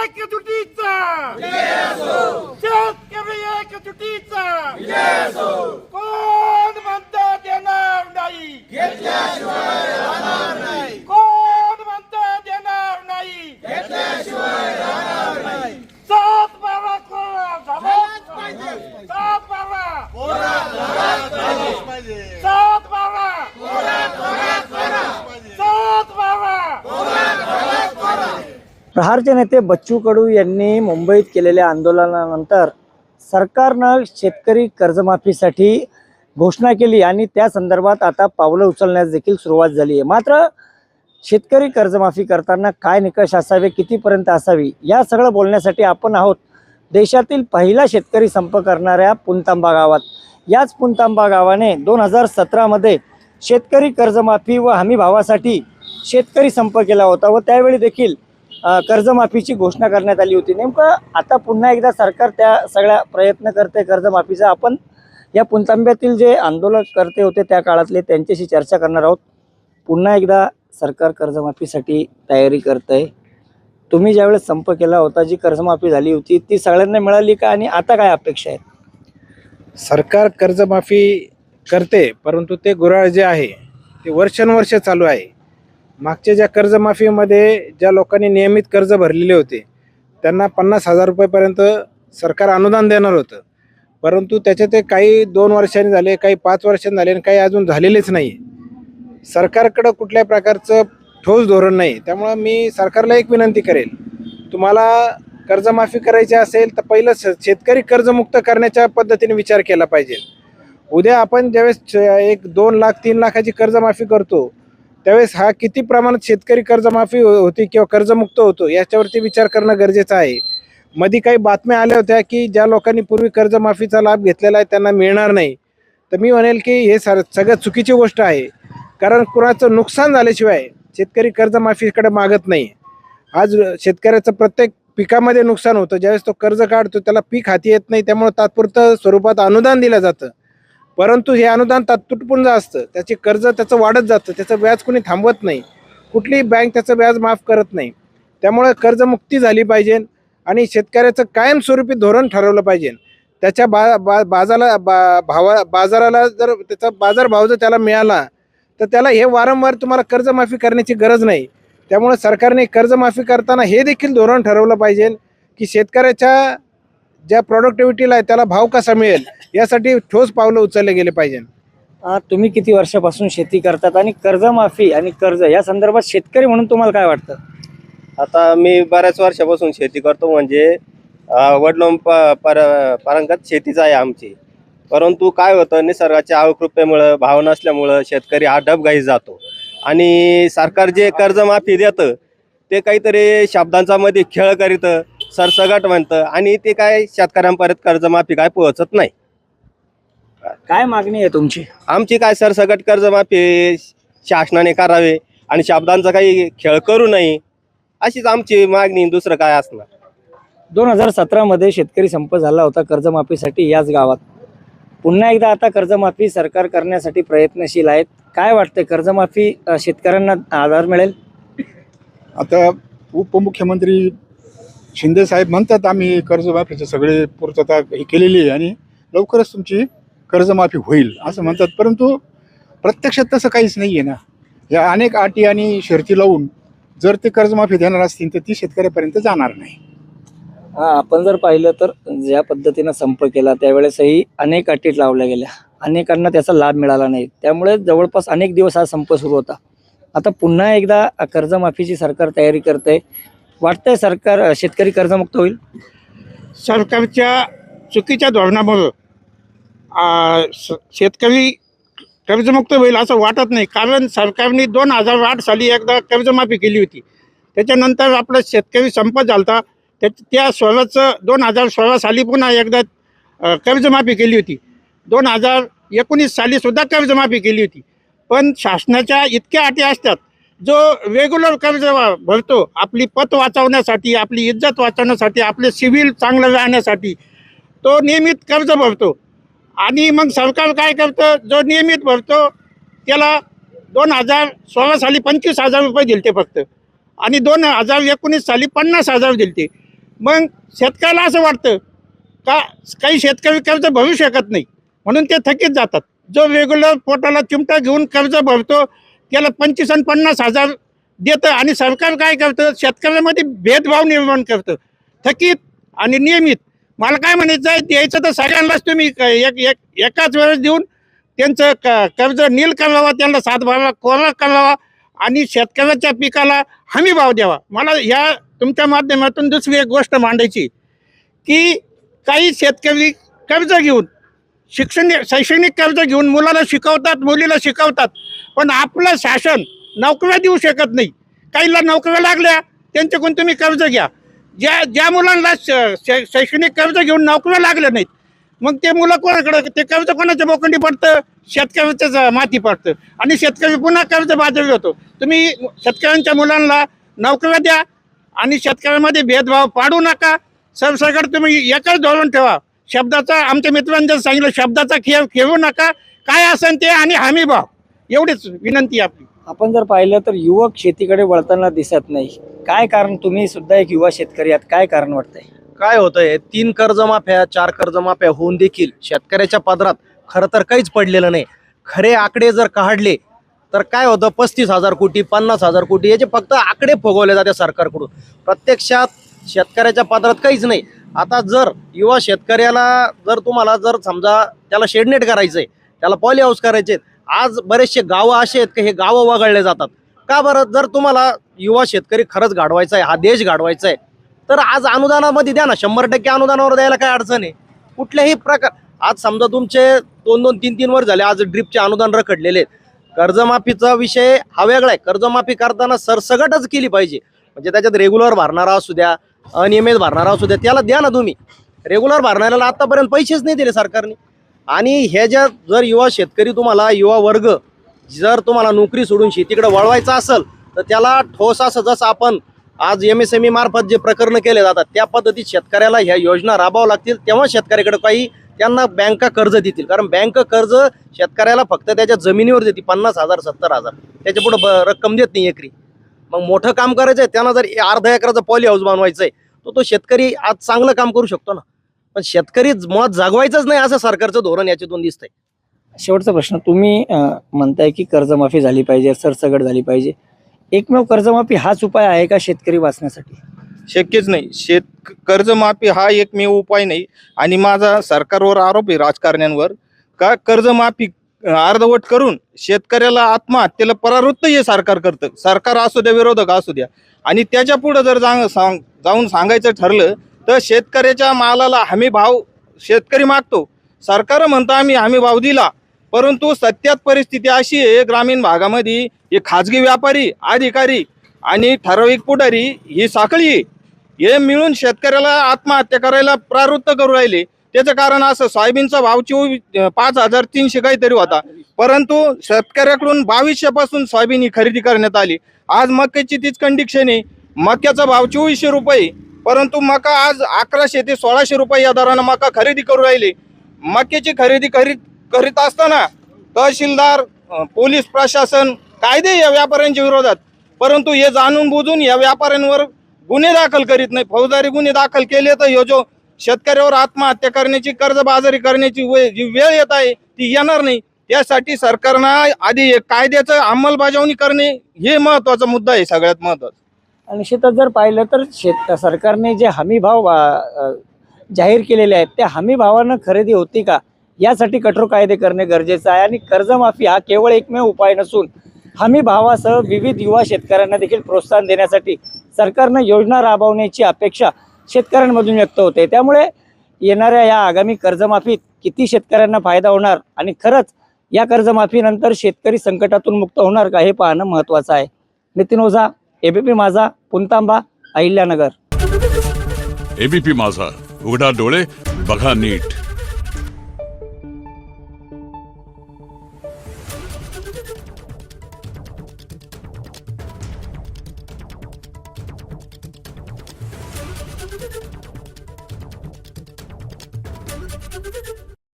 एकजुटीचा शेतकरी एकजुटीचा कोण म्हणतात येणार नाही, कोण म्हणतात येणार नाही, 7-12 कोरा झालाच पाहिजे, 7-12 प्रहारचे नेते बच्चू कडू यांनी मुंबईत केलेल्या आंदोलनानंतर सरकारनं शेतकरी कर्जमाफीसाठी घोषणा केली आणि त्या संदर्भात आता पावलं उचलण्यास देखील सुरुवात झाली आहे। मात्र शेतकरी कर्जमाफी करताना काय निकष असावे, कितीपर्यंत असावी, या सगळं बोलण्यासाठी आपण आहोत देशातील पहिला शेतकरी संप करणाऱ्या पुणतांबा गावात। याच पुणतांबा गावाने 2017 मध्ये शेतकरी कर्जमाफी व हमी भावासाठी शेतकरी संप केला होता व त्यावेळी देखील कर्जमाफीची घोषणा करण्यात आली होती। नेमकं आता पुन्हा एकदा सरकार त्या सगळ्या प्रयत्न करते कर्जमाफीचा। आपण या पुणतांब्यातील जे आंदोलक करते होते त्या काळातले त्यांच्याशी चर्चा करणार आहोत। पुन्हा एकदा सरकार कर्जमाफीसाठी तयारी करतंय। तुम्ही ज्यावेळेस संप केला होता, जी कर्जमाफी झाली होती ती सगळ्यांना मिळाली का आणि आता काय अपेक्षा आहेत? सरकार कर्जमाफी करते, परंतु ते गुऱ्हाळ जे आहे ते वर्षानुवर्ष चालू आहे। मागच्या ज्या कर्जमाफीमध्ये ज्या लोकांनी नियमित कर्ज भरलेले होते त्यांना 50,000 रुपयेपर्यंत सरकार अनुदान देणार होतं, परंतु त्याचे ते काही 2 वर्षांनी झाले, काही 5 वर्षांनी झाले आणि काही अजून झालेलेच नाही। सरकारकडं कुठल्या प्रकारचं ठोस धोरण नाही। त्यामुळं मी सरकारला एक विनंती करेल, तुम्हाला कर्जमाफी करायची असेल तर पहिलं शेतकरी कर्जमुक्त करण्याच्या पद्धतीने विचार केला पाहिजे। उद्या आपण ज्यावेळेस 1-2 लाख 3 लाखाची कर्जमाफी करतो त्यावेळेस हा किती प्रमाणात शेतकरी कर्जमाफी होती किंवा कर्जमुक्त होतो याच्यावरती विचार करणं गरजेचं आहे। मध्ये काही बातम्या आल्या होत्या की ज्या लोकांनी पूर्वी कर्जमाफीचा लाभ घेतलेला आहे त्यांना मिळणार नाही, तर मी म्हणेल की हे सगळ्यात चुकीची गोष्ट आहे। कारण कुणाचं नुकसान झाल्याशिवाय शेतकरी कर्जमाफीकडे मागत नाही। आज शेतकऱ्याचं प्रत्येक पिकामध्ये नुकसान होतं, ज्यावेळेस तो कर्ज काढतो त्याला पीक हाती येत नाही, त्यामुळे तात्पुरतं स्वरूपात अनुदान दिलं जातं, परंतु हे अनुदान तात्पुरतं असतं, त्याचे कर्ज त्याचं वाढत जातं, त्याचं व्याज कोणी थांबवत नाही, कुठलीही बँक त्याचं व्याज माफ करत नाही। त्यामुळे कर्जमुक्ती झाली पाहिजे आणि शेतकऱ्याचं कायमस्वरूपी धोरण ठरवलं पाहिजे। त्याच्या बाजाराला जर त्याचा बाजारभाव जर त्याला मिळाला तर त्याला हे वारंवार तुम्हाला कर्जमाफी करण्याची गरज नाही। त्यामुळे सरकारने कर्जमाफी करताना हे देखील धोरण ठरवलं पाहिजे की शेतकऱ्याच्या ज्या प्रोडक्टिव्हिटीला आहे त्याला भाव कसा मिळेल यासाठी ठोस पावलं उचलले गेले पाहिजे। तुम्ही किती वर्षापासून शेती करतात आणि कर्जमाफी आणि कर्ज या संदर्भात शेतकरी म्हणून तुम्हाला काय वाटतं? आता मी बऱ्याच वर्षापासून शेती करतो, म्हणजे पारंगत शेतीच आहे आमची। परंतु काय होतं, निसर्गाच्या अवकृपेमुळं भाव नसल्यामुळं शेतकरी हा डबघाईस जातो आणि सरकार जे कर्जमाफी देतं ते काहीतरी शब्दांचा मध्ये खेळ करीतं, सरसगट म्हणतं आणि ते काय शेतकऱ्यांपर्यंत कर्जमाफी काय पोहोचत नाही। काय मागणी आहे तुमची? आमची काय सरसगट कर्जमाफी शासनाने करावे आणि शब्दांचा काही खेळ करू नये, अशीच आमची मागणी, दुसरं काय असणार। 2017 मध्ये शेतकरी संप झाला होता कर्जमाफीसाठी याच गावात। पुन्हा एकदा आता कर्जमाफी सरकार करण्यासाठी प्रयत्नशील आहेत। काय वाटतंय, कर्जमाफी शेतकऱ्यांना आधार मिळेल? आता उपमुख्यमंत्री शिंदे साहेब म्हणतात आम्ही कर्जमाफीचे सगळे पूर्तता ही केलेली आहे आणि लवकरच तुमची कर्जमाफी होईल असं म्हणतात, परंतु प्रत्यक्षात तसं काहीच नाही आहे ना। या अनेक अटी आणि शर्ती लावून जर ते कर्जमाफी देणार असतील तर ती शेतकऱ्यापर्यंत जाणार नाही। आपण जर पाहिलं तर ज्या पद्धतीनं संप केला त्यावेळेसही अनेक अटी लावल्या गेल्या, अनेकांना त्याचा लाभ मिळाला नाही, त्यामुळे जवळपास अनेक दिवस हा संप सुरू होता। आता पुन्हा एकदा कर्जमाफीची सरकार तयारी करते, वाटतंय सरकार शेतकरी कर्जमुक्त होईल? सरकारच्या चुकीच्या धोरणामुळं शेतकरी कर्जमुक्त होईल असं वाटत नाही। कारण सरकारने 2008 साली एकदा कर्जमाफी केली होती, त्याच्यानंतर आपलं शेतकरी संप झाला, त्या 2016 साली पुन्हा एकदा कर्जमाफी केली होती। 2019 साली सुद्धा कर्जमाफी केली होती, पण शासनाच्या इतक्या अटी असतात, जो रेग्युलर कर्ज भरतो आपली पत वाचवण्यासाठी, आपली इज्जत वाचवण्यासाठी, आपले सिव्हिल चांगलं राहण्यासाठी, तो नियमित कर्ज भरतो आणि मग सरकार काय करतं, जो नियमित भरतो त्याला 2016 साली 25,000 रुपये दिलते फक्त आणि 2019 साली 50,000 दिलते। मग शेतकऱ्याला असं वाटतं का काही शेतकरी कर्ज भरू शकत नाही म्हणून ते थकीत जातात. जो रेग्युलर पोटाला चिमटा घेऊन कर्ज भरतो त्याला 25 आणि 50 हजार देतं आणि सरकार काय करतं, शेतकऱ्यामध्ये भेदभाव निर्माण करतं, थकीत आणि नियमित. मला काय म्हणायचं आहे, द्यायचं तर सगळ्यांनाच तुम्ही एकाच वेळेस देऊन त्यांचं कर्ज नील करावा, त्यांना सातबारा कोरा करावा आणि शेतकऱ्याच्या पिकाला हमी भाव द्यावा. मला ह्या तुमच्या माध्यमातून दुसरी एक गोष्ट मांडायची की काही शेतकरी कर्ज घेऊन शैक्षणिक कर्ज घेऊन मुलाला शिकवतात, मुलीला शिकवतात, पण आपलं शासन नोकऱ्या देऊ शकत नाही. काहीला नोकऱ्या लागल्या त्यांच्याकडून तुम्ही कर्ज घ्या. ज्या मुलांना शैक्षणिक कर्ज घेऊन नोकऱ्या लागल्या नाहीत मग ते मुलं कोणाकडे, ते कर्ज कोणाच्या बोकंडी पडतं, शेतकऱ्याच्याच माती पडतं आणि शेतकरी पुन्हा कर्ज बाजारी होतो. तुम्ही शेतकऱ्यांच्या मुलांना नोकऱ्या द्या आणि शेतकऱ्यामध्ये भेदभाव पाडू नका. सरसकट तुम्ही एकच धोरण ठेवा, शब्दाचा, आमच्या मित्रांनी सांगितलं शब्दाचा खेळू नका, काय असेल ते आणि हमी भाव, एवढीच विनंती आपली. आपण जर पाहिलं तर युवक शेतीकडे वळताना दिसत नाही. काय कारण, तुम्ही सुद्धा एक युवा शेतकरी आहात, काय कारण वाटतंय? काय होतंय, 3 कर्जमाफ्या 4 कर्जमाफ्या होऊन देखील शेतकऱ्याच्या पदरात खरं तर काहीच पडलेलं नाही. खरे आकडे जर काढले तर काय होतं, 35,000 कोटी 50,000 कोटी याचे फक्त आकडे फुगवले जाते सरकारकडून. प्रत्यक्षात शेतकऱ्याच्या पदरात काहीच नाही. आता जर युवा शेतकऱ्याला जर तुम्हाला जर समजा त्याला शेडनेट करायचंय, त्याला पॉली हाऊस करायचे, आज बरेचसे गावं असे आहेत की हे गावं वगळले जातात. का बरं? जर तुम्हाला युवा शेतकरी खरंच घडवायचा आहे, हा देश घडवायचा आहे, तर आज अनुदानामध्ये द्या ना, 100% अनुदानावर द्यायला काय अडचण आहे? कुठल्याही प्रकार, आज समजा तुमचे 2-2, 3-3 वर्ष झाले आज ड्रिपचे अनुदान रखडलेले आहेत. कर्जमाफीचा विषय हा वेगळा आहे. कर्जमाफी करताना सरसगटच केली पाहिजे. म्हणजे त्याच्यात रेग्युलर भरणारा असू द्या, अनियमित भरणारा असू द्या, त्याला द्या ना तुम्ही. रेग्युलर भरणाऱ्याला आतापर्यंत पैसेच नाही दिले सरकारने. आणि हे ज्या जर युवा शेतकरी, तुम्हाला युवा वर्ग जर तुम्हाला नोकरी सोडून शेतीकडे वळवायचा असेल तर त्याला ठोस असं, जसं आपण आज MSME मार्फत जे प्रकरण केले जातात त्या पद्धतीत शेतकऱ्याला ह्या योजना राबवाव्या लागतील, तेव्हा शेतकऱ्याकडे काही त्यांना बँका कर्ज देतील. कारण बँक कर्ज शेतकऱ्याला फक्त त्याच्या जमिनीवर देते 50,000 70,000, त्याच्या पुढे रक्कम देत नाही एकरी. मग मोठं काम करायचं आहे, त्यांना जर अर्धा एकराचं पॉली हाऊस बनवायचं आहे तर तो शेतकरी आज चांगलं काम करू शकतो ना. पण शेतकरी मत जागवायचंच नाही असं सरकारचं धोरण याच्यातून दिसतंय. शेवटचा प्रश्न, तुम्ही म्हणताय की कर्जमाफी झाली पाहिजे, सरसगट झाली पाहिजे. एकमेव कर्जमाफी हाच उपाय आहे का शेतकरी वाचण्यासाठी? शक्यच नाही. कर्जमाफी हा एकमेव उपाय नाही. आणि माझा सरकारवर आरोप आहे, राजकारण्यांवर, का कर्जमाफी अर्धवट करून शेतकऱ्याला आत्महत्येला परावृत्त हे सरकार करतं. सरकार असू द्या, विरोधक असू द्या. आणि त्याच्या पुढे जर जाऊन सांगायचं ठरलं तर शेतकऱ्याच्या मालाला हमी भाव शेतकरी मागतो, सरकार म्हणतं आम्ही हमी भाव दिला, परंतु सत्यात परिस्थिती अशी आहे ग्रामीण भागामध्ये, हे खाजगी व्यापारी, अधिकारी आणि ठराविक पुढारी ही साखळी हे मिळून शेतकऱ्याला आत्महत्या करायला प्रवृत्त करू राहिले. त्याचं कारण असं, सोयाबीनचा भाव 5,300 काहीतरी होता, परंतु शेतकऱ्याकडून 2200 पासून सोयाबीन ही खरेदी करण्यात आली. आज मक्याची तीच कंडिशन आहे, मक्याचा भाव 2400 रुपये, परंतु मका आज 1100 ते 1600 रुपये या दरानं मका खरेदी करू राहिले. मक्याची खरेदी करीत असताना तहसीलदार, पोलीस प्रशासन, कायदे या व्यापाऱ्यांच्या विरोधात, परंतु हे जाणून बुजून या व्यापाऱ्यांवर गुन्हे दाखल करीत नाही. फौजदारी गुन्हे दाखल केले तर हे जो शेतकऱ्यावर आत्महत्या करण्याची, कर्जबाजारी करण्याची जी वेळ येत आहे ती येणार नाही. यासाठी सरकारनं आधी कायद्याचं अंमलबजावणी करणे हे महत्वाचा मुद्दा आहे, सगळ्यात महत्वाचा. आणि शेतात जर पाहिलं तर सरकारने जे हमी भाव जाहीर केलेले आहेत त्या हमी भावानं खरेदी होती का, यासाठी कठोर कायदे करणे गरजेचं आहे. आणि कर्जमाफी हा केवळ एकमेव उपाय नसून हमी भावासह विविध युवा शेतकऱ्यांना देखील प्रोत्साहन देण्यासाठी सरकारनं योजना राबवण्याची अपेक्षा शेतकऱ्यांमधून व्यक्त होते. त्यामुळे येणाऱ्या या आगामी कर्जमाफीत किती शेतकऱ्यांना फायदा होणार आणि खरंच या कर्जमाफीनंतर शेतकरी संकटातून मुक्त होणार का, हे पाहणं महत्त्वाचं आहे. नितीन ओझा, ABP माझा, पुणतांबा, अहिल्यानगर. ABP माझा, उघडा डोळे बघा नीट.